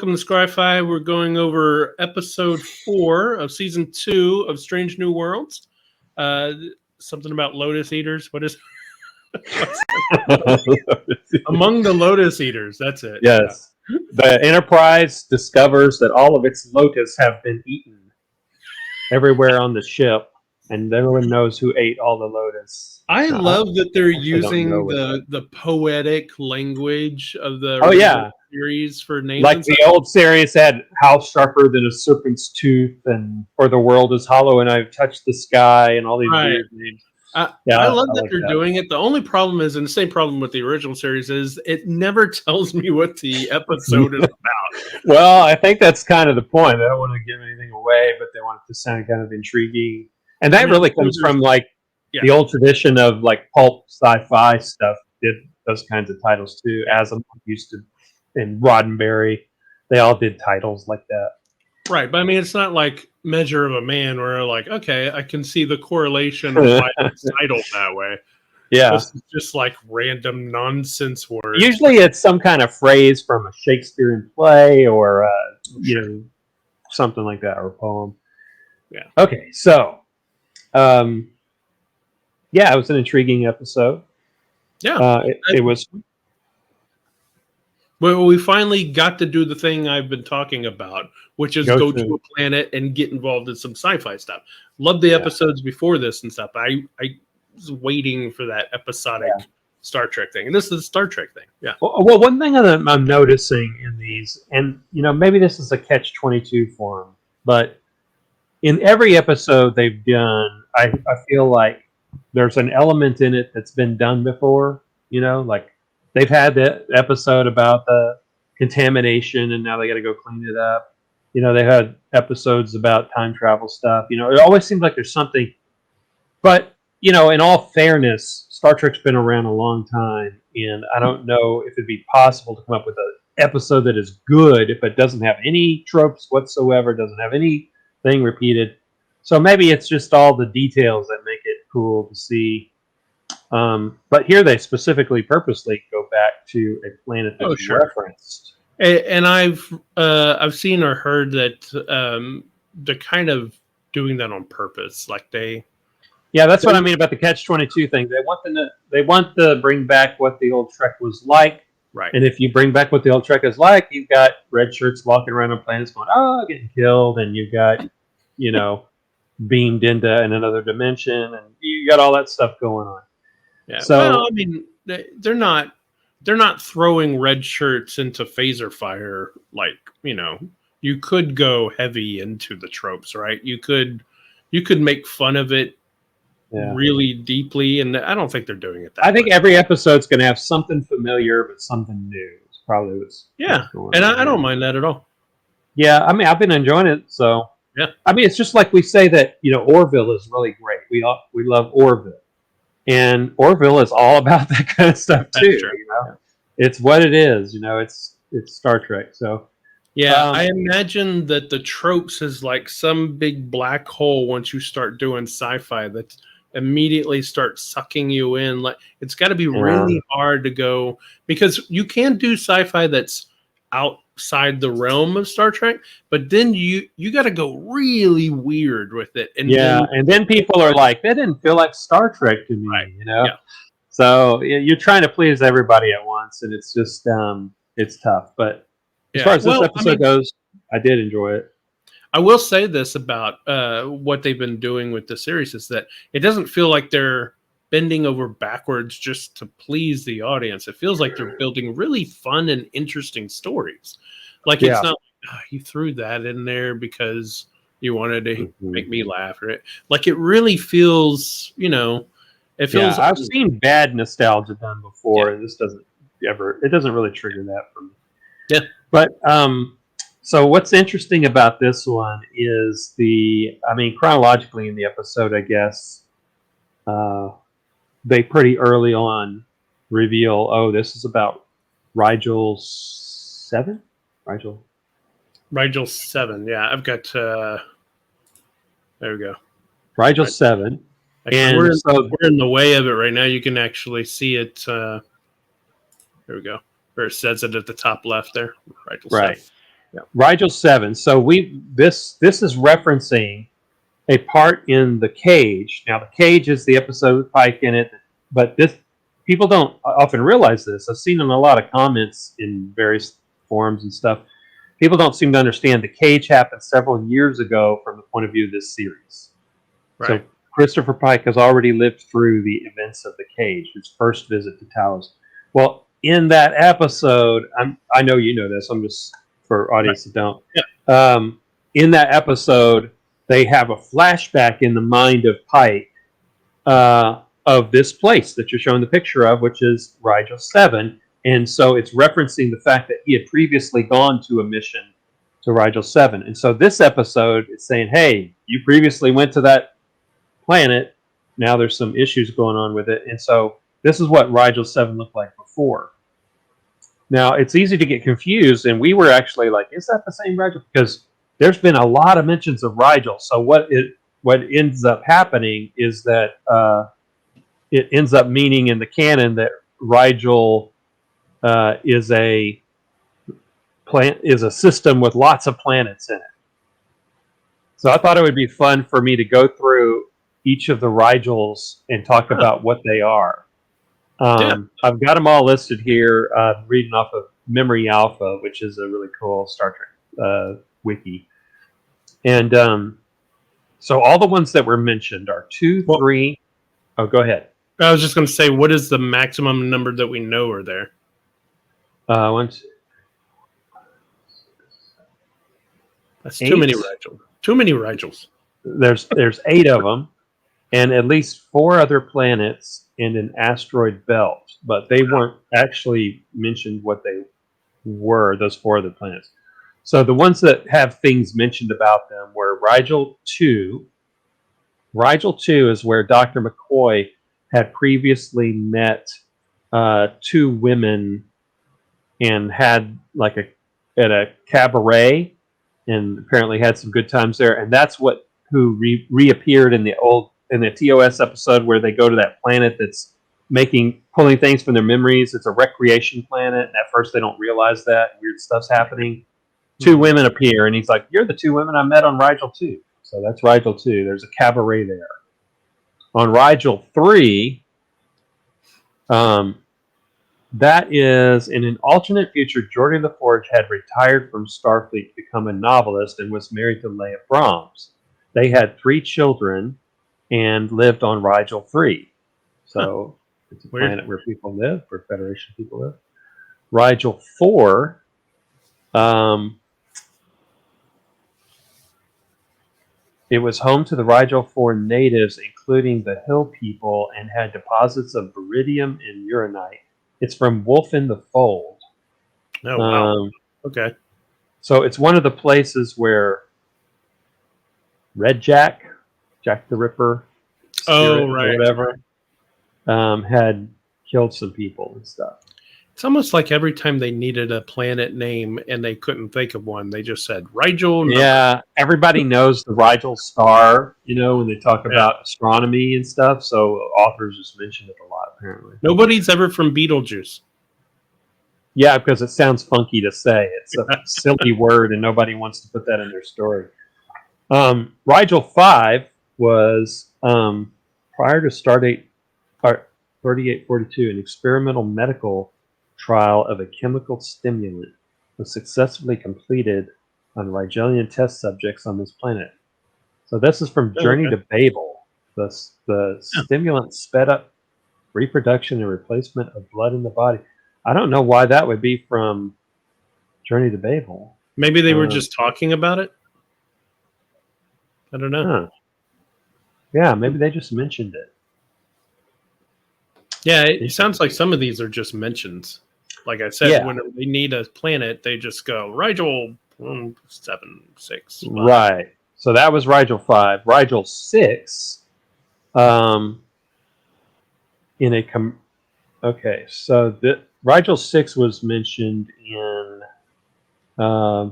welcome to Scry-fi. We're going over episode 4 of season 2 of Strange New Worlds. Something about Lotus Eaters. What is Among the Lotus Eaters? That's it. Yes. Yeah. The Enterprise discovers that all of its lotus have been eaten everywhere on the ship, and no one knows who ate all the lotus. I love that they're using the poetic language of the series for names. Like the old series had "House sharper than a serpent's tooth," and "For the world is hollow, and I've touched the sky," and all these weird names. I love that they're doing it. The only problem is, and the same problem with the original series, is it never tells me what the episode is about. Well, I think that's kind of the point. They don't want to give anything away, but they want it to sound kind of intriguing. And that really comes from the old tradition of pulp sci-fi stuff. Did those kinds of titles too. Asimov used to, and Roddenberry, they all did titles like that. Right, but I mean, it's not like Measure of a Man where okay, I can see the correlation of why it's titled that way. Yeah. This is just random nonsense words. Usually it's some kind of phrase from a Shakespearean play or, something like that, or a poem. Yeah. Okay, so, it was an intriguing episode. Yeah. It was. Well, we finally got to do the thing I've been talking about, which is go to a planet and get involved in some sci-fi stuff. Loved the episodes before this and stuff. I was waiting for that episodic Star Trek thing. And this is a Star Trek thing. Yeah. Well, one thing that I'm noticing in these, and maybe this is a catch-22 for them, but in every episode they've done, I feel like there's an element in it that's been done before. They've had the episode about the contamination, and now they got to go clean it up. They had episodes about time travel stuff. It always seems like there's something. But, in all fairness, Star Trek's been around a long time, and I don't know if it'd be possible to come up with an episode that is good if it doesn't have any tropes whatsoever, doesn't have anything repeated. So maybe it's just all the details that make it cool to see. But here they purposely go back to a planet that's referenced. And I've seen or heard that they're kind of doing that on purpose. That's what I mean about the catch-22 thing. They want to bring back what the old Trek was like. Right. And if you bring back what the old Trek is like, you've got red shirts walking around on planets going, getting killed, and you've got, beamed into in another dimension, and you got all that stuff going on. Yeah. So I mean, they're not throwing red shirts into phaser fire you could go heavy into the tropes, right? You could make fun of it really deeply, and I don't think they're doing it that way. I think every episode's going to have something familiar but something new. It's probably what's going and on. I don't mind that at all. Yeah, I mean, I've been enjoying it, so yeah. I mean, it's just like we say that Orville is really great. We love Orville. And Orville is all about that kind of stuff too. It's what it is. It's Star Trek. So I imagine that the tropes is like some big black hole once you start doing sci-fi that immediately starts sucking you in. It's got to be really hard to go, because you can do sci-fi that's outside the realm of Star Trek, but then you got to go really weird with it. And then people are like, that didn't feel like Star Trek to me, right. Yeah. So you're trying to please everybody at once, and it's just it's tough. But as far as this episode goes, I did enjoy it. I will say this about what they've been doing with the series is that it doesn't feel like they're bending over backwards just to please the audience. It feels like they're building really fun and interesting stories. It's not you threw that in there because you wanted to make me laugh, right? It really feels, it feels. I've seen bad nostalgia done before, and this doesn't really trigger that for me. Yeah. But so what's interesting about this one is chronologically in the episode, I guess, they pretty early on reveal, this is about Rigel 7? Rigel 7, yeah. I've got, there we go. Rigel 7. And we're in the way of it right now. You can actually see it. There we go. Where it says it at the top left there. Rigel 7. Rigel 7. So this is referencing a part in The Cage. Now, The Cage is the episode with Pike in it, but this people don't often realize this. I've seen in a lot of comments in various forums and stuff. People don't seem to understand The Cage happened several years ago from the point of view of this series. Right. So Christopher Pike has already lived through the events of The Cage, his first visit to Talos. Well, in that episode, I know you know this. I'm just for audience that don't. Yeah. In that episode, they have a flashback in the mind of Pike of this place that you're showing the picture of, which is Rigel 7. And so it's referencing the fact that he had previously gone to a mission to Rigel 7. And so this episode is saying, hey, you previously went to that planet. Now there's some issues going on with it. And so this is what Rigel 7 looked like before. Now, it's easy to get confused, and we were actually like, is that the same Rigel? Because there's been a lot of mentions of Rigel. So what ends up happening is that it ends up meaning in the canon that Rigel is a system with lots of planets in it. So I thought it would be fun for me to go through each of the Rigels and talk about what they are. I've got them all listed here, reading off of Memory Alpha, which is a really cool Star Trek wiki. And so all the ones that were mentioned are 2, 3. Oh, go ahead. I was just going to say, what is the maximum number that we know are there? That's 8. Too many Rigels. Too many Rigels. There's 8 of them, and at least 4 other planets and an asteroid belt, but they weren't actually mentioned what they were, those 4 other planets. So the ones that have things mentioned about them were Rigel 2. Rigel 2 is where Dr. McCoy had previously met 2 women and had at a cabaret, and apparently had some good times there. And that's who reappeared in the TOS episode where they go to that planet that's pulling things from their memories. It's a recreation planet, and at first they don't realize that weird stuff's happening. 2 women appear, and he's like, "You're the 2 women I met on Rigel 2." So that's Rigel 2. There's a cabaret there. On Rigel 3, that is in an alternate future. Geordi LaForge had retired from Starfleet to become a novelist and was married to Leia Brahms. They had 3 children and lived on Rigel 3. So it's a planet where people live, where Federation people live. Rigel 4, it was home to the Rigel 4 natives, including the Hill people, and had deposits of baridium and uranite. It's from Wolf in the Fold. Oh, wow. Okay. So it's one of the places where Red Jack the Ripper, right, whatever, had killed some people and stuff. It's almost like every time they needed a planet name and they couldn't think of one, they just said Rigel. Yeah, everybody knows the Rigel star, when they talk about astronomy and stuff. So authors just mention it a lot, apparently. Nobody's ever from Beetlejuice. Yeah, because it sounds funky to say. It's a silly word, and nobody wants to put that in their story. Rigel 5 was, prior to Stardate 3842, an experimental medical trial of a chemical stimulant was successfully completed on Rigelian test subjects on this planet. So this is from Journey to Babel. The stimulant sped up reproduction and replacement of blood in the body. I don't know why that would be from Journey to Babel. Maybe they were just talking about it. I don't know. Huh. Yeah, maybe they just mentioned it. Yeah, it sounds like some of these are just mentions. Like I said, when they need a planet, they just go Rigel 7, 6. 5. Right. So that was Rigel 5. Rigel 6, okay, so Rigel 6 was mentioned in. I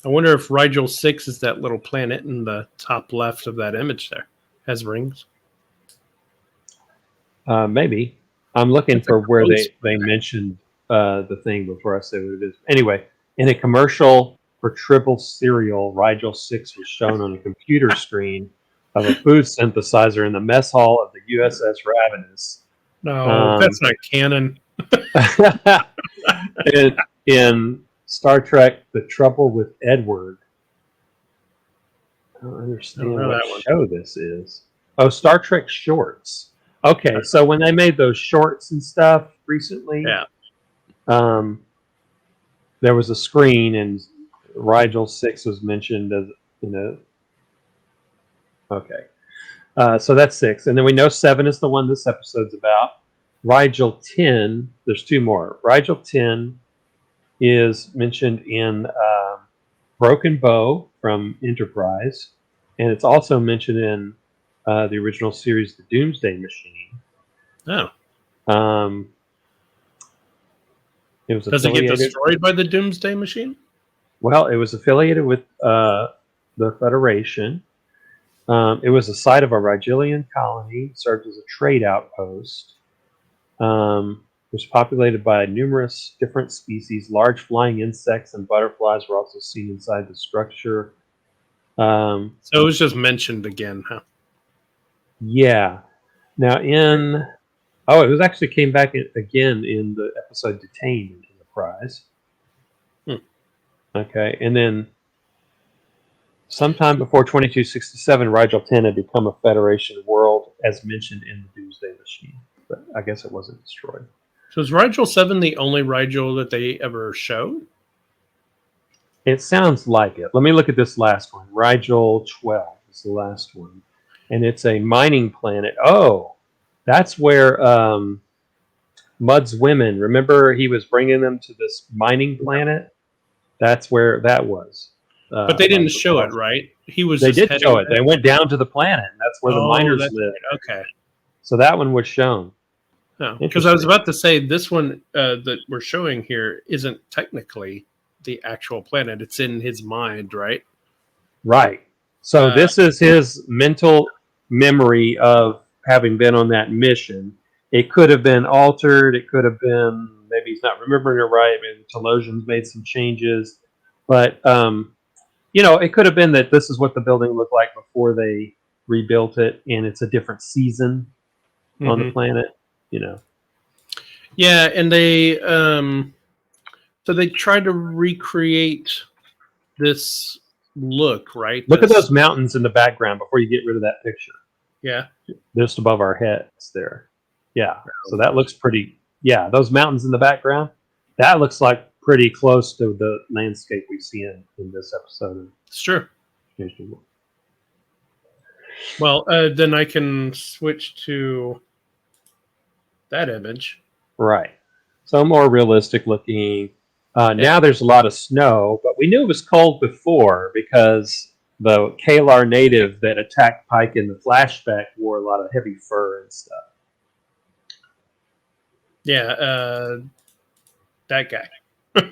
wonder if Rigel 6 is that little planet in the top left of that image there. Has rings. Maybe. I'm looking for where they mentioned the thing before I say what it is. Anyway, in a commercial for triple cereal, Rigel 6 was shown on a computer screen of a food synthesizer in the mess hall of the USS Ravenous. No, that's not canon. in Star Trek: The Trouble with Edward. I don't understand know what that one. show this is. Oh, Star Trek shorts. Okay, so when they made those shorts and stuff recently, Yeah. there was a screen and Rigel 6 was mentioned as, okay. So that's 6. And then we know 7 is the one this episode's about. Rigel 10, there's 2 more. Rigel 10 is mentioned in Broken Bow from Enterprise, and it's also mentioned in the original series, The Doomsday Machine. Oh. It was Does it get destroyed by the Doomsday Machine? Well, it was affiliated with the Federation. It was the site of a Rigelian colony, served as a trade outpost. It was populated by numerous different species. Large flying insects and butterflies were also seen inside the structure. So it was just mentioned again, huh? Yeah. Now it was actually came back again in the episode Detained in Enterprise. Okay, and then sometime before 2267, Rigel 10 had become a Federation world, as mentioned in the Doomsday Machine. But I guess it wasn't destroyed. So is Rigel 7 the only Rigel that they ever show? It sounds like it. Let me look at this last one. Rigel 12 is the last one. And it's a mining planet. Oh, that's where Mudd's women, remember he was bringing them to this mining planet? That's where that was. But they didn't show it, right? They did show it. They went down to the planet. And that's where the miners live. Right. Okay. So that one was shown. No, because I was about to say this one that we're showing here isn't technically the actual planet. It's in his mind, right? Right. So this is his mental memory of having been on that mission. It could have been altered. It could have been maybe he's not remembering it right. Maybe Telosian's made some changes. But, it could have been that this is what the building looked like before they rebuilt it, and it's a different season on the planet, Yeah, and they so they tried to recreate this look, right? Look at those mountains in the background before you get rid of that picture. Yeah. Just above our heads there. Yeah. So that looks pretty. Yeah, those mountains in the background, that looks like pretty close to the landscape we see in this episode. It's true. Well, then I can switch to that image. Right. So more realistic looking. Now there's a lot of snow, but we knew it was cold before because the Kalar native that attacked Pike in the flashback wore a lot of heavy fur and stuff. Yeah, that guy.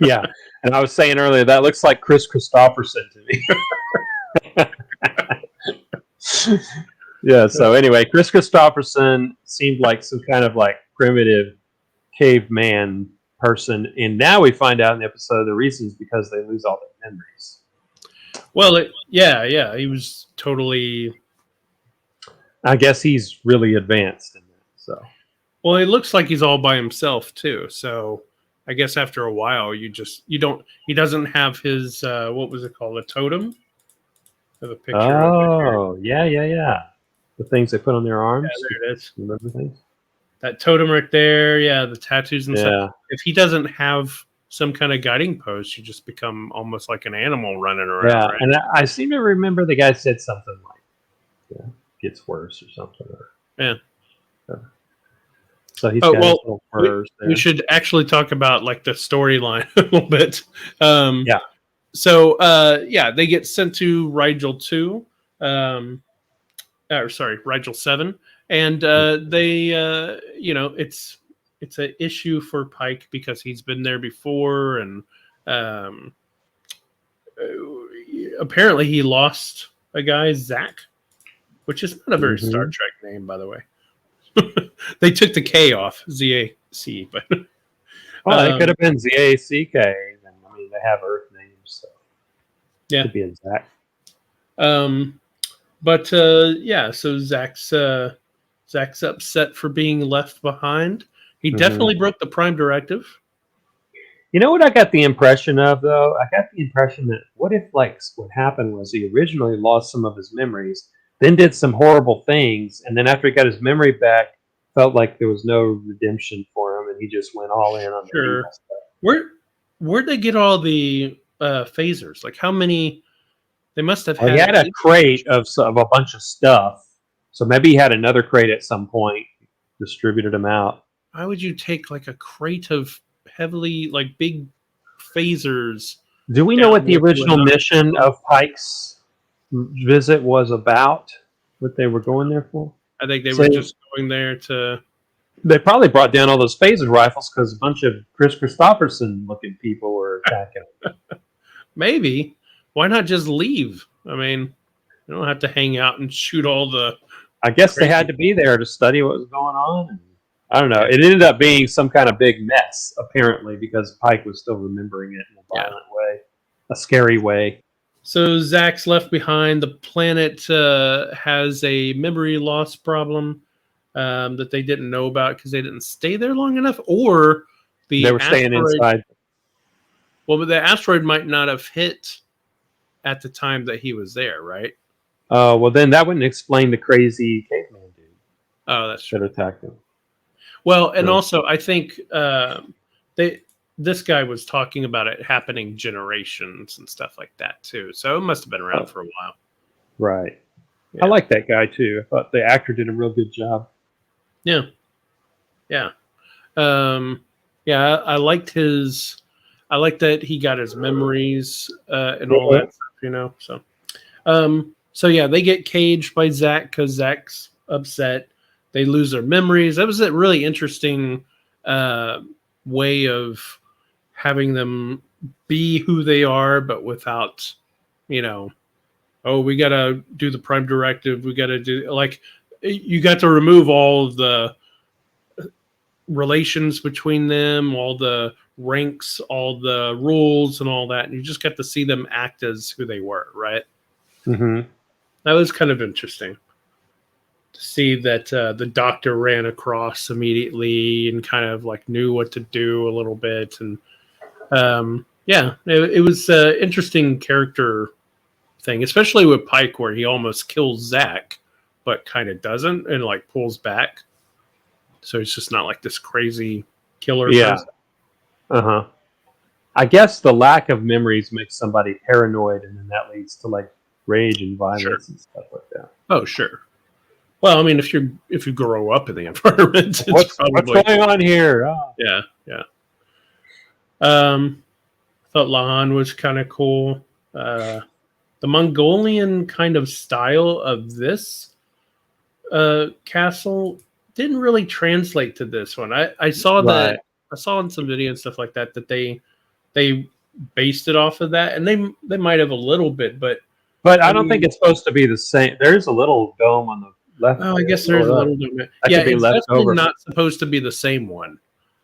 Yeah, and I was saying earlier, that looks like Chris Christopherson to me. Yeah, so anyway, Chris Christopherson seemed like some kind of like primitive caveman person, and now we find out in the episode the reason is because they lose all their memories. Well, he was totally. I guess he's really advanced in that. So, well, it looks like he's all by himself too. So, I guess after a while, he doesn't have his what was it called, a totem. Of a picture. Oh, yeah. The things they put on their arms. Yeah, there it is. Remember things? That totem right there, yeah, the tattoos and Yeah. stuff. If he doesn't have some kind of guiding post, you just become almost like an animal running around. Yeah, right? and I seem to remember the guy said something like, gets worse or something. Yeah. So he's got his little furs we should actually talk about like the storyline a little bit. Yeah. So, they get sent to Rigel 2, Rigel 7. And it's an issue for Pike because he's been there before, and apparently he lost a guy, Zach, which is not a very Star Trek name, by the way. They took the K off, ZAC, but Well, it could have been ZACK. And I mean, they have Earth names, so Yeah. it could be a Zach. But yeah, so Zach's upset for being left behind. He definitely broke the Prime Directive. You know what I got the impression of, though? I got the impression that what if, like, what happened was he originally lost some of his memories, then did some horrible things, and then after he got his memory back, felt like there was no redemption for him, and he just went all in on the evil stuff. Where'd they get all the phasers? Like, how many? They must have Well, he had a crate of a bunch of stuff, so maybe he had another crate at some point, distributed them out. Why would you take like a crate of heavily like big phasers? Do we know what the original mission of Pike's visit was about? What they were going there for? I think they were just going there to. They probably brought down all those phaser rifles because a bunch of Chris Christopherson looking people were attacking them. Maybe. Why not just leave? I mean, you don't have to hang out and shoot all the. I guess they had to be there to study what was going on. I don't know. It ended up being some kind of big mess, apparently, because Pike was still remembering it in a violent way, a scary way. So Zach's left behind. The planet has a memory loss problem that they didn't know about because they didn't stay there long enough, or they were staying inside. Well, but the asteroid might not have hit at the time that he was there, right? Well, then that wouldn't explain the crazy caveman dude. Oh, that's true. That attacked him. Well, and also I think this guy was talking about it happening generations and stuff like that too. So it must have been around for a while. Right. Yeah. I like that guy too. I thought the actor did a real good job. Yeah. Yeah. I liked his. I like that he got his memories and all that stuff, So yeah, they get caged by Zach because Zach's upset. They lose their memories. That was a really interesting way of having them be who they are, but without, we got to do the Prime Directive. We got to do, like, you got to remove all of the relations between them, all the ranks, all the rules and all that. And you just got to see them act as who they were, right? Mm-hmm. That was kind of interesting to see that the doctor ran across immediately and kind of like knew what to do a little bit. And it was an interesting character thing, especially with Pike, where he almost kills Zach, but kind of doesn't and like pulls back. So it's just not like this crazy killer. Yeah. Uh-huh. I guess the lack of memories makes somebody paranoid, and then that leads to like rage and violence and stuff like that. Oh, sure. Well, I mean, if you grow up in the environment, what's going on here? Oh. Yeah. I thought Lahan was kind of cool. The Mongolian kind of style of this castle didn't really translate to this one. I saw that. I saw in some video and stuff like that they based it off of that, and they might have a little bit, but I don't think it's supposed to be the same. There's a little dome on the left. Oh, I guess there's a little dome. Yeah, it's definitely not supposed to be the same one.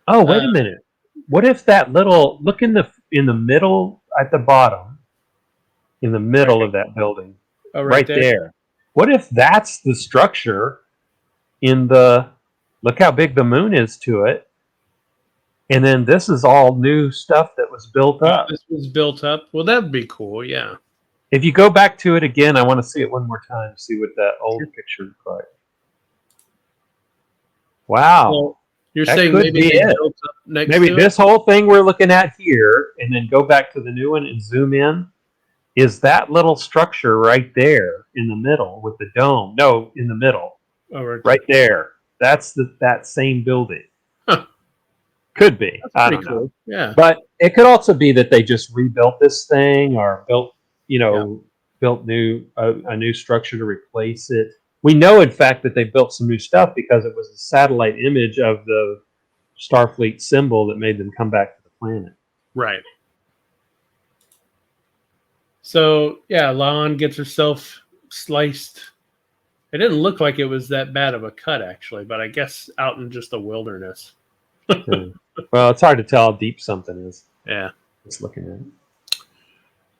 Oh, wait a minute. What if that little look in the middle at the bottom, in the middle of that building, right there? What if that's the structure in the? Look how big the moon is to it. And then this is all new stuff that was built up. This was built up. Well, that'd be cool. Yeah. If you go back to it again, I want to see it one more time. See what that old picture looks like. Wow. Well, you're saying maybe they built up next maybe to this whole thing we're looking at here, and then go back to the new one and zoom in, is that little structure right there in the middle with the dome. No, in the middle. Oh, right there. That's that same building. Huh. Could be. I don't know. Yeah. But it could also be that they just rebuilt this thing or built a new structure to replace it. We know, in fact, that they built some new stuff because it was a satellite image of the Starfleet symbol that made them come back to the planet. Right. So, yeah, Lahan gets herself sliced. It didn't look like it was that bad of a cut, actually, but I guess out in just the wilderness. Well, it's hard to tell how deep something is. Yeah. Just looking at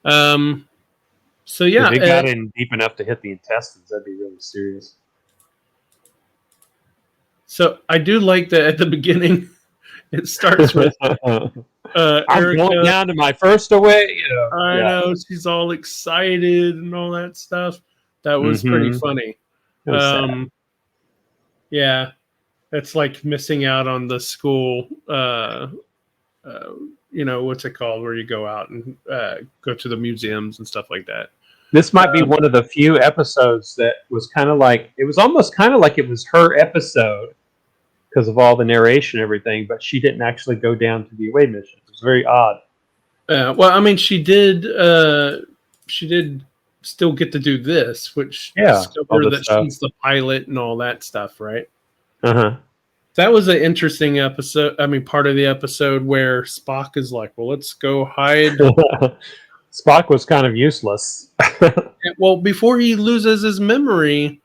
it. So yeah, If it got in deep enough to hit the intestines, that'd be really serious. so I do like that at the beginning. It starts with I'm going Erica. down to my first away. You know. I Yeah. know she's all excited and all that stuff. That was pretty funny. It was sad. Yeah, it's like missing out on the school. What's it called? Where you go out and go to the museums and stuff like that. This might be one of the few episodes that was kind of like, it was almost kind of like it was her episode because of all the narration and everything, but she didn't actually go down to the away mission. It was very odd. Well, I mean, she did still get to do this, which discover that she's the pilot and all that stuff, right? Uh-huh. That was an interesting episode. I mean, part of the episode where Spock is like, well, let's go hide. Spock was kind of useless. Well, before he loses his memory,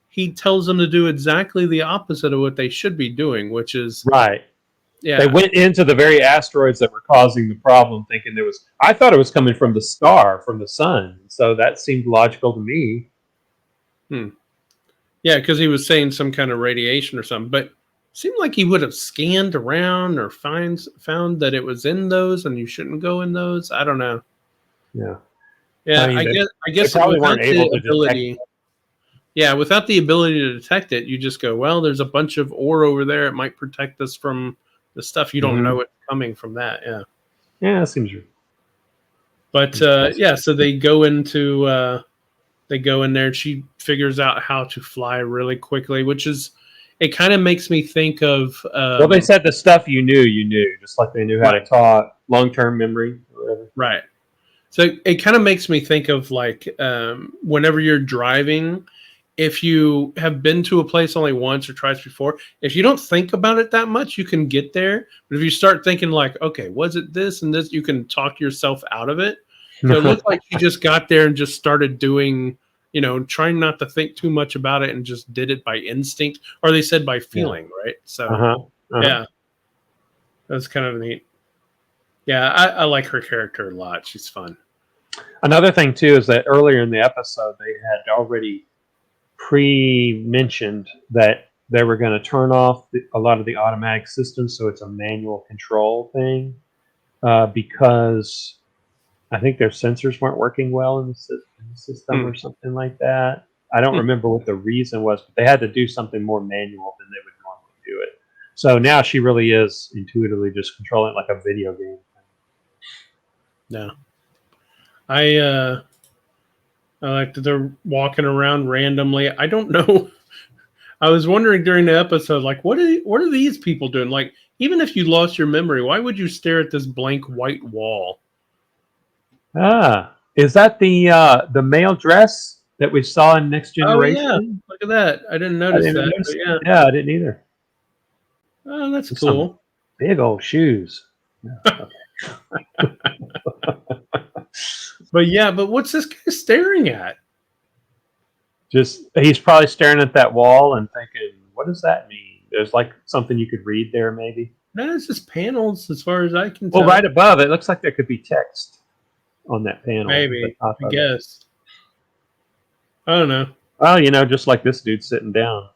he tells them to do exactly the opposite of what they should be doing, which is right. Yeah, they went into the very asteroids that were causing the problem, thinking there was. I thought it was coming from the star, from the sun. So that seemed logical to me. Yeah, because he was saying some kind of radiation or something, but it seemed like he would have scanned around or found that it was in those, and you shouldn't go in those. I don't know. Yeah. Yeah, I guess they probably without weren't able the to ability. Yeah, without the ability to detect it, you just go, well, there's a bunch of ore over there. It might protect us from the stuff you don't know what's coming from that. Yeah. Yeah, that seems true. But so they go in there and she figures out how to fly really quickly, which is, it kind of makes me think of. Well, they said the stuff you knew, just like they knew how to talk, long-term memory, or whatever. Right. So it kind of makes me think of like whenever you're driving, if you have been to a place only once or twice before, if you don't think about it that much, you can get there. But if you start thinking like, okay, was it this and this, you can talk yourself out of it. So it looked like you just got there and just started doing, trying not to think too much about it and just did it by instinct, or they said by feeling, right? So yeah, that's kind of neat. Yeah, I like her character a lot. She's fun. Another thing too is that earlier in the episode they had already pre-mentioned that they were going to turn off a lot of the automatic systems, so it's a manual control thing, because I think their sensors weren't working well in the system or something like that. I don't remember what the reason was, but they had to do something more manual than they would normally do it. So now she really is intuitively just controlling it like a video game. No. I like that they're walking around randomly. I don't know. I was wondering during the episode, like, what are these people doing? Like, even if you lost your memory, why would you stare at this blank white wall? Is that the male dress that we saw in Next Generation? Oh, yeah. Look at that. I didn't notice that. Yeah, I didn't either. Oh, that's cool. Big old shoes. But what's this guy staring at? He's probably staring at that wall and thinking, what does that mean? There's like something you could read there, maybe. No, it's just panels as far as I can tell. Well, right above it looks like there could be text on that panel. Maybe, I guess. I don't know. Well, just like this dude sitting down.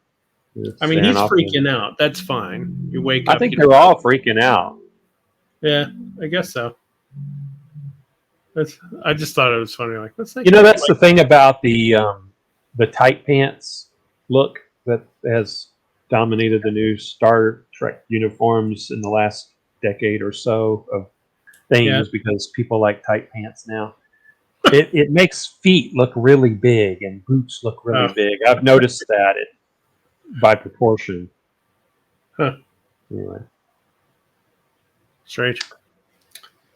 I mean, he's freaking out. That's fine. You wake up. I think they're all freaking out. Yeah, I guess so. I just thought it was funny. Like, that's the thing about the tight pants look that has dominated the new Star Trek uniforms in the last decade or so of things, because people like tight pants now. It makes feet look really big and boots look really big. I've noticed that by proportion. Huh. Anyway. Strange.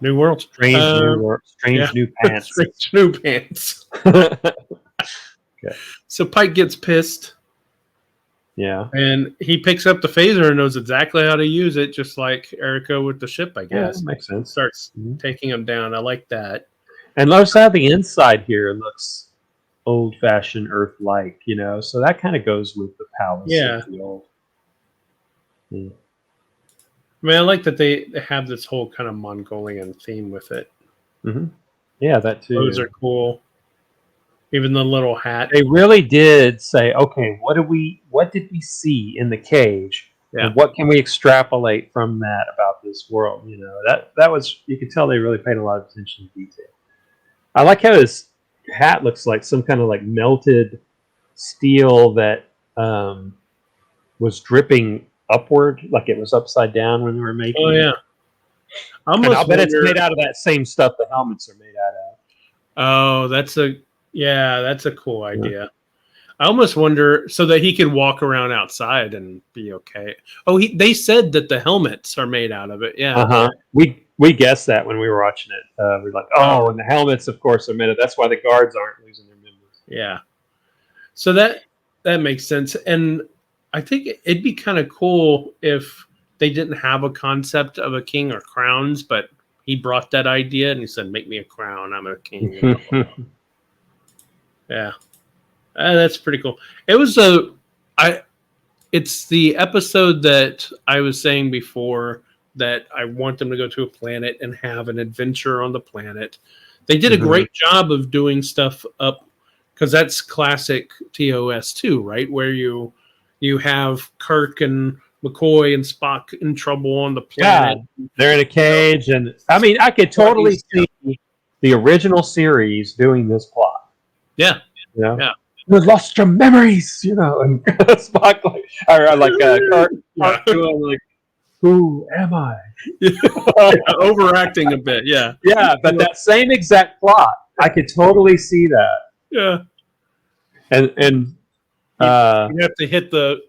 New world. Strange new world. Strange new pants. Strange new pants. Okay. So Pike gets pissed. Yeah. And he picks up the phaser and knows exactly how to use it, just like Erica with the ship, I guess. Yeah, makes sense. Starts taking him down. I like that. And notice how the inside here looks old-fashioned Earth-like, so that kind of goes with the palace. Yeah. Of the old. Yeah. I I mean, I like that they have this whole kind of Mongolian theme with it. Mm-hmm. Yeah, that too. Those are cool. Even the little hat. They really did say, okay, what did we see in the cage? Yeah. And what can we extrapolate from that about this world? You know, that was, you could tell they really paid a lot of attention to detail. I like how his hat looks like some kind of like melted steel that was dripping upward, like it was upside down when they were making Oh it. yeah. And I'll bet it's made out of that same stuff the helmets are made out of. Oh, that's a cool idea. I almost wonder so that he could walk around outside and be okay. Oh, they said that the helmets are made out of it. Yeah. Uh-huh. We guessed that when we were watching it. We're like, oh, and the helmets, of course, are made of. That's why the guards aren't losing their members. Yeah. So that makes sense. And I think it'd be kind of cool if they didn't have a concept of a king or crowns, but he brought that idea and he said, "Make me a crown. I'm a king." Yeah. That's pretty cool. It's the episode that I was saying before that I want them to go to a planet and have an adventure on the planet. They did a great job of doing stuff up because that's classic TOS too, right? Where you have Kirk and McCoy and Spock in trouble on the planet. Yeah, they're in a cage, and I mean, I could totally see the original series doing this plot. Yeah, you know? Yeah. We lost your memories, you know, and Spock Kirk doing like, who am I? Overacting a bit, yeah. Yeah, but that same exact plot, I could totally see that. Yeah. And you have to hit the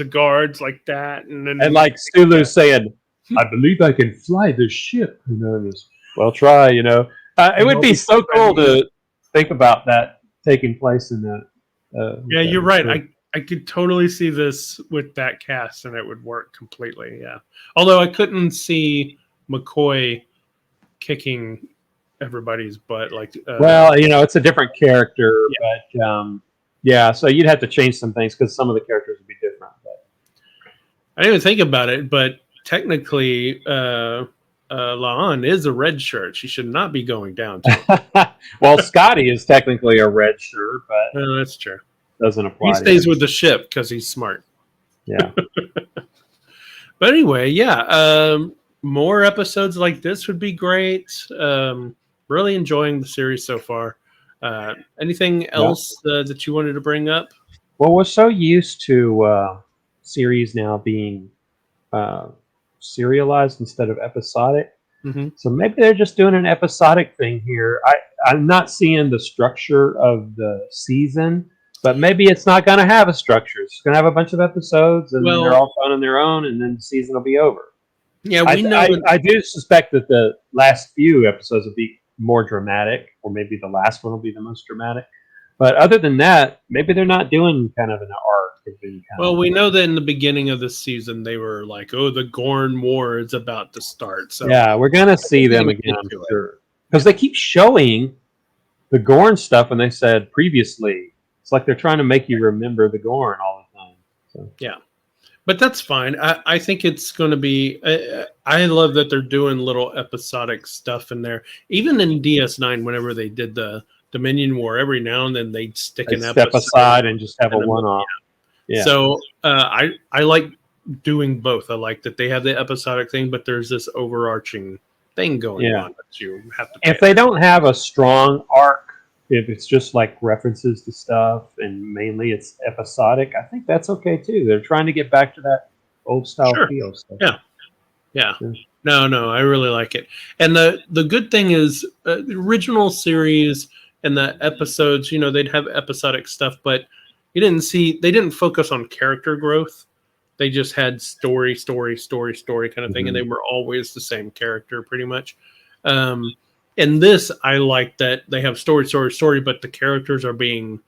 guards like that, and like Sulu saying, "I believe I can fly this ship." You know, well, try. You know, it would be so cool to think about that taking place in that. Yeah, you're right. I could totally see this with that cast, and it would work completely. Yeah, although I couldn't see McCoy kicking everybody's butt. Like, well, you know, it's a different character, but yeah. So you'd have to change some things because some of the characters would be different. But I didn't even think about it, but technically, La'an is a red shirt. She should not be going down. Well, Scotty is technically a red shirt, but that's true. Doesn't apply. He stays with the ship because he's smart. Yeah. But anyway, yeah. More episodes like this would be great. Really enjoying the series so far. Anything else that you wanted to bring up? Well, we're so used to series now being serialized instead of episodic. Mm-hmm. So maybe they're just doing an episodic thing here. I'm not seeing the structure of the season, but maybe it's not going to have a structure. It's going to have a bunch of episodes, and they're all fun on their own, and then the season will be over. Yeah, we know. I do suspect that the last few episodes will be more dramatic, or maybe the last one will be the most dramatic. But other than that, maybe they're not doing kind of an arc. Well, we know that in the beginning of the season, they were like, "Oh, the Gorn War is about to start." So yeah, we're gonna see them again, I'm sure, because they keep showing the Gorn stuff, and they said previously. It's like they're trying to make you remember the Gorn all the time. So. Yeah, but that's fine. I think it's going to be. I love that they're doing little episodic stuff in there. Even in DS9, whenever they did the Dominion War, every now and then they'd stick an step aside and just have a one-off. Yeah. So I like doing both. I like that they have the episodic thing, but there's this overarching thing going on that you have to. If they don't have a strong arc, if it's just like references to stuff and mainly it's episodic, I think that's okay too. They're trying to get back to that old style feel. So. Yeah. No, I really like it. And the good thing is the original series and the episodes, you know, they'd have episodic stuff, but they didn't focus on character growth. They just had story kind of thing, and they were always the same character pretty much. In this, I like that they have story, but the characters are being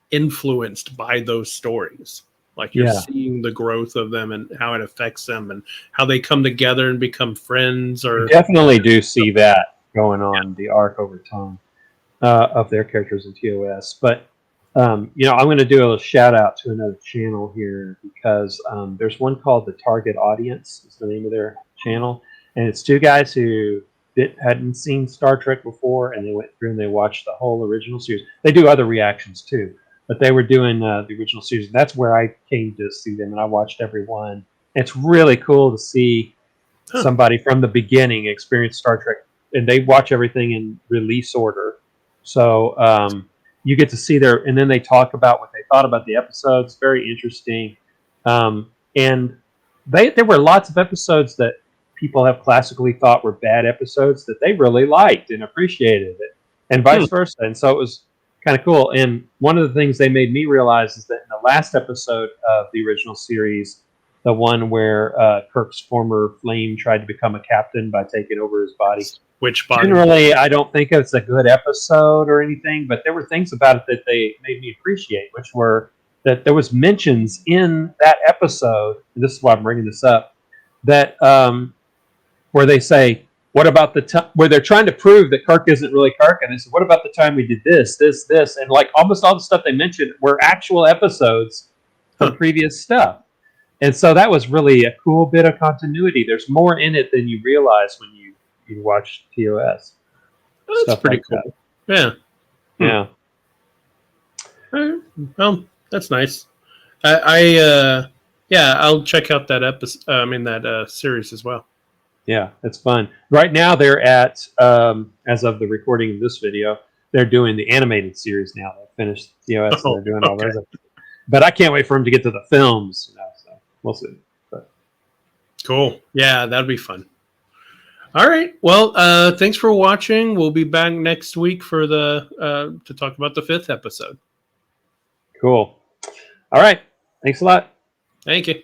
influenced by those stories. Like you're seeing the growth of them and how it affects them and how they come together and become friends. Or you definitely do see that going on the arc over time of their characters in TOS. But You know, I'm going to do a shout out to another channel here because there's one called The Target Audience, is the name of their channel. And it's two guys who hadn't seen Star Trek before, and they went through and they watched the whole original series. They do other reactions too, but they were doing the original series. And that's where I came to see them, and I watched every one. It's really cool to see somebody from the beginning experience Star Trek, and they watch everything in release order. So you get to see and then they talk about what they thought about the episodes. Very interesting. And there were lots of episodes that people have classically thought were bad episodes that they really liked and appreciated it, and vice versa. And so it was kind of cool. And one of the things they made me realize is that in the last episode of the original series, the one where Kirk's former flame tried to become a captain by taking over his body. Which body? Generally, I don't think it's a good episode or anything, but there were things about it that they made me appreciate, which were that there was mentions in that episode, and this is why I'm bringing this up, that where they say, what about the time where they're trying to prove that Kirk isn't really Kirk, and they said, what about the time we did this, and like almost all the stuff they mentioned were actual episodes from previous stuff. And so that was really a cool bit of continuity. There's more in it than you realize when you watch TOS. That's pretty cool. That. Yeah. Yeah. Well, that's nice. I'll check out that episode. That series as well. Yeah, it's fun. Right now, they're at as of the recording of this video, they're doing the animated series now. They finished TOS. So they're doing all those. But I can't wait for them to get to the films. So we'll see. But. Cool. Yeah, that'd be fun. All right. Well, thanks for watching. We'll be back next week for to talk about the 5th episode. Cool. All right. Thanks a lot. Thank you.